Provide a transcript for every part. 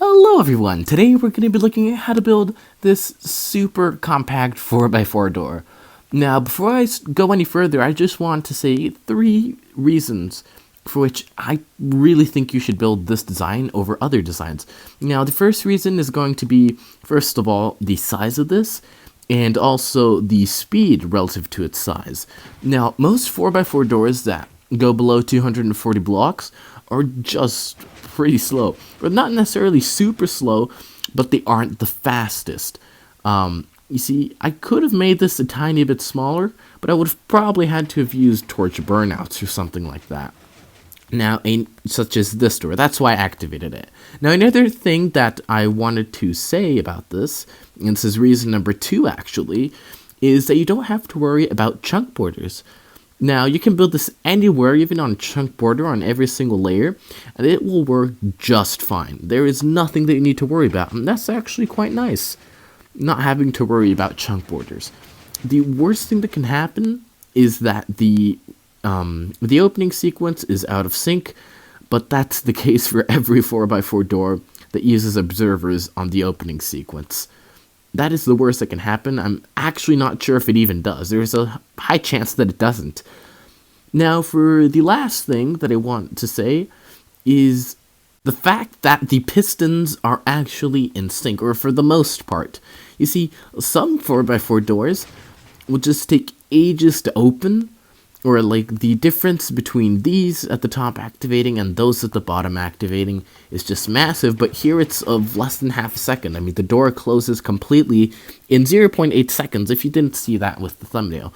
Hello everyone! Today we're going to be looking at how to build this super compact 4x4 door. Now before I go any further, I just want to say 3 reasons for which I really think you should build this design over other designs. Now the first reason is going to be, first of all, the size of this, and also the speed relative to its size. Now most 4x4 doors that go below 240 blocks are just pretty slow, or not necessarily super slow, but they aren't the fastest. You see, I could have made this a tiny bit smaller, but I would have probably had to have used torch burnouts or something like that. Now, such as this door, that's why I activated it. Now, another thing that I wanted to say about this, and this is reason number 2 actually, is that you don't have to worry about chunk borders. Now, you can build this anywhere, even on a chunk border on every single layer, and it will work just fine. There is nothing that you need to worry about, and that's actually quite nice, not having to worry about chunk borders. The worst thing that can happen is that the opening sequence is out of sync, but that's the case for every 4x4 door that uses observers on the opening sequence. That is the worst that can happen. I'm actually not sure if it even does. There's a high chance that it doesn't. Now, for the last thing that I want to say is the fact that the pistons are actually in sync, or for the most part. You see, some 4x4 doors will just take ages to open, or like the difference between these at the top activating and those at the bottom activating is just massive, but here it's of less than half a second. I mean, the door closes completely in 0.8 seconds if you didn't see that with the thumbnail.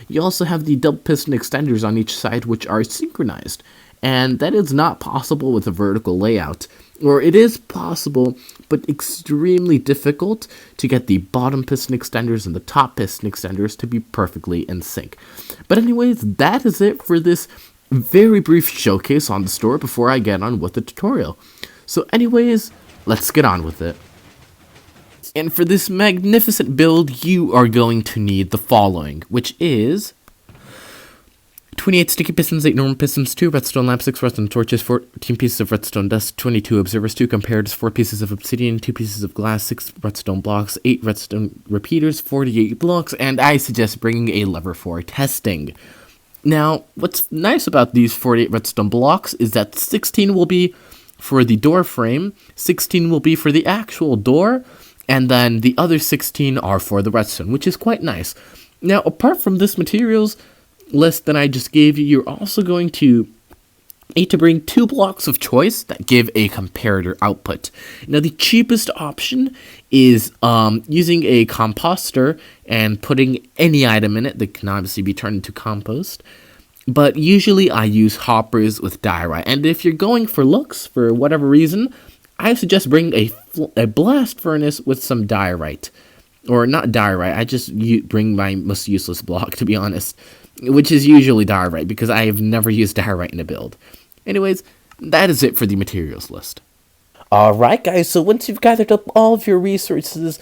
You also have the double piston extenders on each side, which are synchronized, and that is not possible with a vertical layout. Or it is possible, but extremely difficult to get the bottom piston extenders and the top piston extenders to be perfectly in sync. But anyways, that is it for this very brief showcase on the store before I get on with the tutorial. So anyways, let's get on with it. And for this magnificent build, you are going to need the following, which is 28 sticky pistons, 8 normal pistons, 2 redstone lamps, 6 redstone torches, 14 pieces of redstone dust, 22 observers, 2 comparators, 4 pieces of obsidian, 2 pieces of glass, 6 redstone blocks, 8 redstone repeaters, 48 blocks, and I suggest bringing a lever for testing. Now, what's nice about these 48 redstone blocks is that 16 will be for the door frame, 16 will be for the actual door, and then the other 16 are for the redstone, which is quite nice. Now, apart from this materials list that I just gave you, you're also going to need to bring 2 blocks of choice that give a comparator output. Now, the cheapest option is using a composter and putting any item in it that can obviously be turned into compost. But usually I use hoppers with diorite. And if you're going for looks, for whatever reason, I suggest bringing a blast furnace with some diorite. Or not diorite, I just bring my most useless block, to be honest, which is usually diorite, because I have never used diorite in a build. Anyways, that is it for the materials list. Alright guys, so once you've gathered up all of your resources,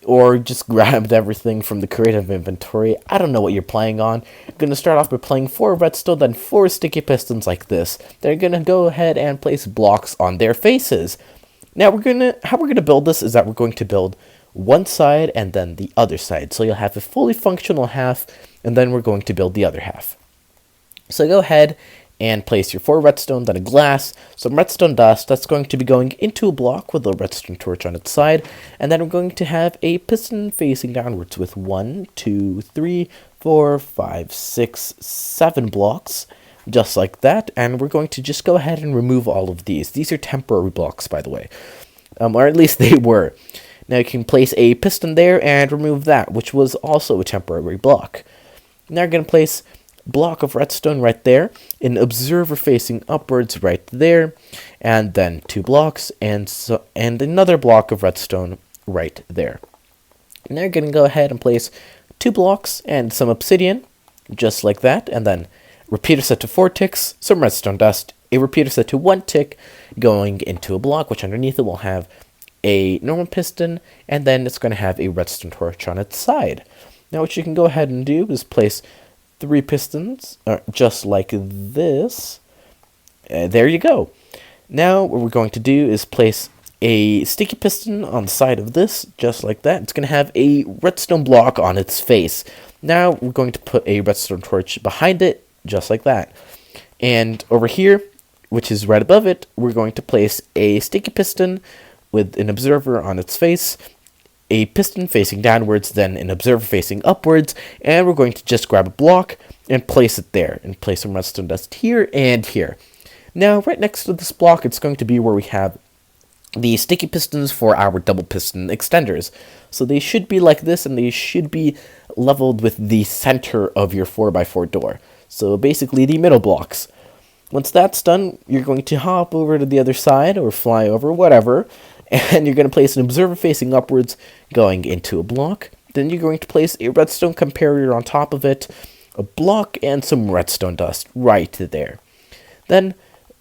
or just grabbed everything from the creative inventory, I don't know what you're playing on, you're going to start off by playing 4 redstone, then 4 sticky pistons like this. They're going to go ahead and place blocks on their faces. Now, how we're going to build this is that we're going to build one side and then the other side. So you'll have a fully functional half, and then we're going to build the other half. So go ahead and place your 4 redstone, then a glass, some redstone dust. That's going to be going into a block with a redstone torch on its side, and then we're going to have a piston facing downwards with 1, 2, 3, 4, 5, 6, 7 blocks, just like that. And we're going to just go ahead and remove all of these. These are temporary blocks, by the way, or at least they were. Now you can place a piston there and remove that, which was also a temporary block. Now you're going to place a block of redstone right there, an observer facing upwards right there, and then 2 blocks, and another block of redstone right there. Now you're going to go ahead and place 2 blocks and some obsidian, just like that, and then repeater set to 4 ticks, some redstone dust, a repeater set to 1 tick, going into a block, which underneath it will have a normal piston, and then it's going to have a redstone torch on its side. Now what you can go ahead and do is place 3 pistons, just like this. There you go. Now what we're going to do is place a sticky piston on the side of this, just like that. It's going to have a redstone block on its face. Now we're going to put a redstone torch behind it, just like that. And over here, which is right above it, we're going to place a sticky piston with an observer on its face, a piston facing downwards, then an observer facing upwards, and we're going to just grab a block and place it there, and place some redstone dust here and here. Now, right next to this block, it's going to be where we have the sticky pistons for our double piston extenders. So they should be like this, and they should be leveled with the center of your 4x4 door. So basically the middle blocks. Once that's done, you're going to hop over to the other side, or fly over, whatever, and you're going to place an observer facing upwards going into a block. Then you're going to place a redstone comparator on top of it, a block, and some redstone dust right there. Then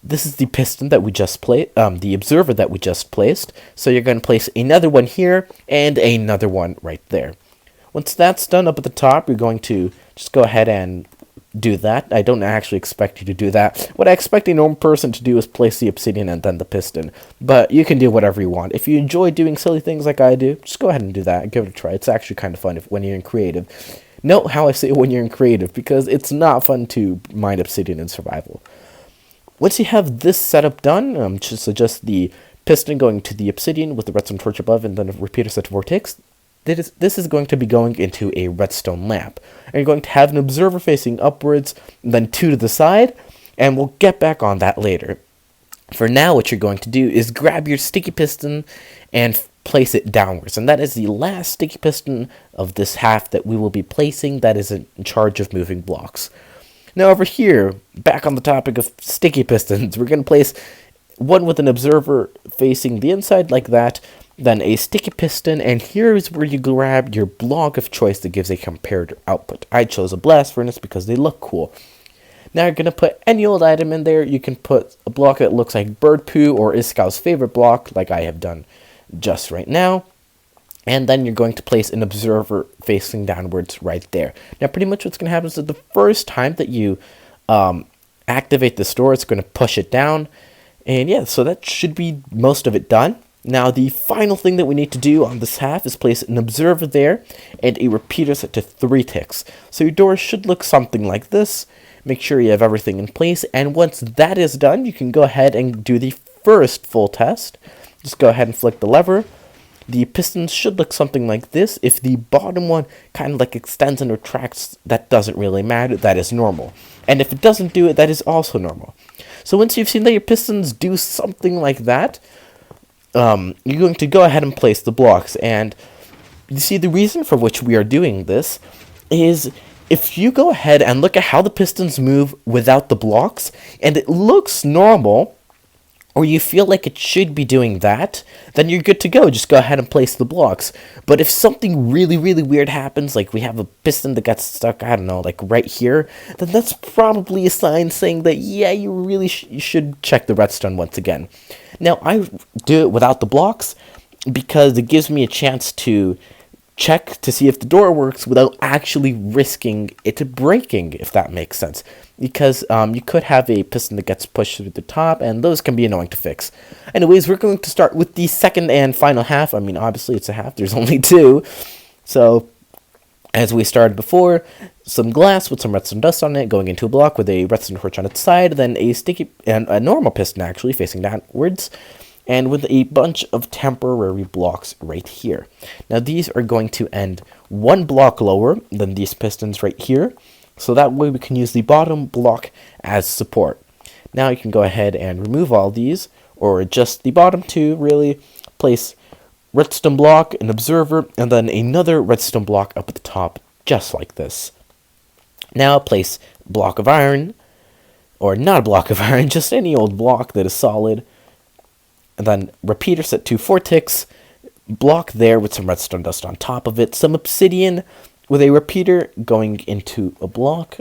this is the piston that we just placed, the observer that we just placed. So you're going to place another one here and another one right there. Once that's done up at the top, you're going to just go ahead and do that. I don't actually expect you to do that. What I expect a normal person to do is place the obsidian and then the piston. But you can do whatever you want. If you enjoy doing silly things like I do, just go ahead and do that and give it a try. It's actually kind of fun when you're in creative. Note how I say when you're in creative, because it's not fun to mine obsidian in survival. Once you have this setup done, just adjust the piston going to the obsidian with the redstone torch above, and then a repeater set to vortex. This is going to be going into a redstone lamp. And you're going to have an observer facing upwards, and then two to the side, and we'll get back on that later. For now, what you're going to do is grab your sticky piston and place it downwards. And that is the last sticky piston of this half that we will be placing that is in charge of moving blocks. Now over here, back on the topic of sticky pistons, we're going to place one with an observer facing the inside like that, then a sticky piston, and here is where you grab your block of choice that gives a comparator output. I chose a blast furnace because they look cool. Now you're going to put any old item in there. You can put a block that looks like bird poo or Iskow's favorite block, like I have done just right now. And then you're going to place an observer facing downwards right there. Now, pretty much what's going to happen is that the first time that you activate the store, it's going to push it down. And yeah, so that should be most of it done. Now, the final thing that we need to do on this half is place an observer there and a repeater set to 3 ticks. So your door should look something like this. Make sure you have everything in place. And once that is done, you can go ahead and do the first full test. Just go ahead and flick the lever. The pistons should look something like this. If the bottom one kind of like extends and retracts, that doesn't really matter. That is normal. And if it doesn't do it, that is also normal. So once you've seen that your pistons do something like that, you're going to go ahead and place the blocks. And you see, the reason for which we are doing this is if you go ahead and look at how the pistons move without the blocks, and it looks normal, or you feel like it should be doing that, then you're good to go. Just go ahead and place the blocks. But if something really, really weird happens, like we have a piston that gets stuck, I don't know, like right here, then that's probably a sign saying that, yeah, you really you should check the redstone once again. Now, I do it without the blocks because it gives me a chance to check to see if the door works without actually risking it breaking, if that makes sense. Because you could have a piston that gets pushed through the top, and those can be annoying to fix. Anyways, we're going to start with the second and final half. I mean, obviously it's a half, there's only 2. So, as we started before, some glass with some redstone dust on it going into a block with a redstone torch on its side, then a sticky and a normal piston actually facing downwards, and with a bunch of temporary blocks right here. Now these are going to end 1 block lower than these pistons right here, so that way we can use the bottom block as support. Now you can go ahead and remove all these, or just the bottom 2 really, place redstone block, an observer, and then another redstone block up at the top, just like this. Now place block of iron, or not a block of iron, just any old block that is solid, and then repeater set to 4 ticks, block there with some redstone dust on top of it, some obsidian with a repeater going into a block,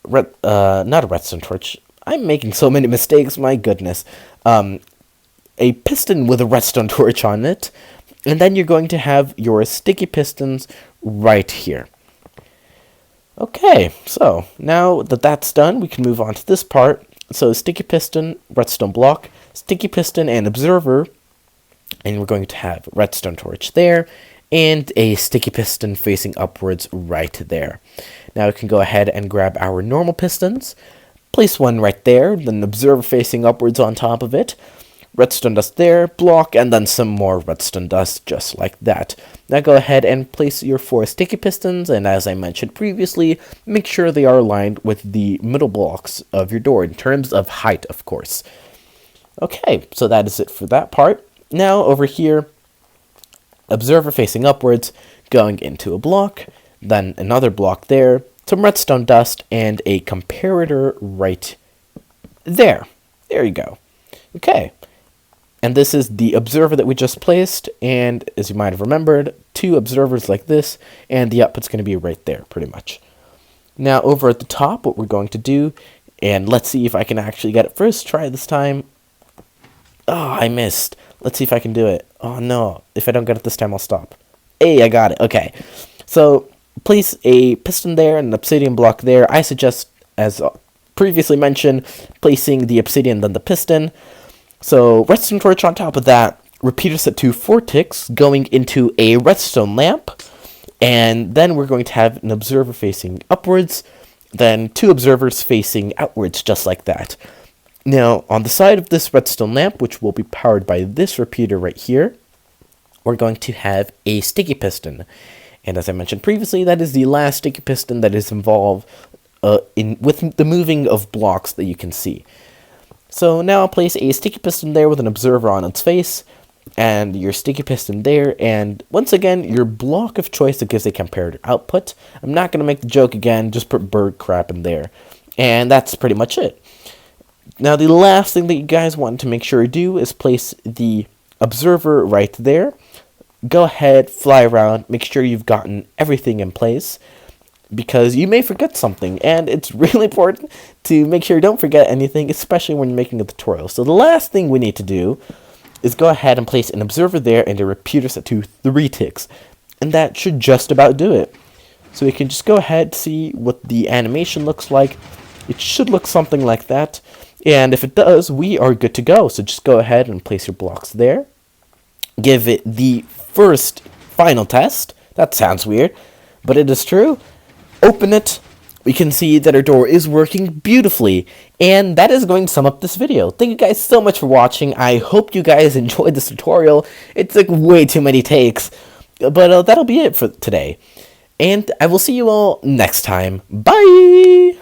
not a redstone torch, I'm making so many mistakes, my goodness, a piston with a redstone torch on it, and then you're going to have your sticky pistons right here. Okay, so now that that's done, we can move on to this part. So sticky piston, redstone block, sticky piston, and observer. And we're going to have a redstone torch there, and a sticky piston facing upwards right there. Now we can go ahead and grab our normal pistons, place one right there, then observer facing upwards on top of it, redstone dust there, block, and then some more redstone dust just like that. Now go ahead and place your 4 sticky pistons, and as I mentioned previously, make sure they are aligned with the middle blocks of your door in terms of height, of course. Okay, so that is it for that part. Now over here, observer facing upwards, going into a block, then another block there, some redstone dust, and a comparator right there. There you go. Okay. And this is the observer that we just placed, and as you might have remembered, 2 observers like this, and the output's going to be right there, pretty much. Now, over at the top, what we're going to do, and let's see if I can actually get it first try this time. Oh, I missed. Let's see if I can do it. Oh, no. If I don't get it this time, I'll stop. Hey, I got it. Okay. So, place a piston there and an obsidian block there. I suggest, as previously mentioned, placing the obsidian, then the piston. So, redstone torch on top of that, repeater set to 4 ticks, going into a redstone lamp, and then we're going to have an observer facing upwards, then 2 observers facing outwards, just like that. Now, on the side of this redstone lamp, which will be powered by this repeater right here, we're going to have a sticky piston. And as I mentioned previously, that is the last sticky piston that is involved with the moving of blocks that you can see. So now I'll place a sticky piston there with an observer on its face, and your sticky piston there, and once again, your block of choice that gives a comparator output. I'm not going to make the joke again, just put bird crap in there. And that's pretty much it. Now the last thing that you guys want to make sure you do is place the observer right there. Go ahead, fly around, make sure you've gotten everything in place, because you may forget something, and it's really important to make sure you don't forget anything, especially when you're making a tutorial. So the last thing we need to do is go ahead and place an observer there and a repeater set to 3 ticks, and that should just about do it. So we can just go ahead, see what the animation looks like. It should look something like that, and if it does, we are good to go. So just go ahead and place your blocks there. Give it the first final test. That sounds weird, but it is true. Open it, we can see that our door is working beautifully, and that is going to sum up this video. Thank you guys so much for watching. I hope you guys enjoyed this tutorial. It took way too many takes, but that'll be it for today, and I will see you all next time. Bye!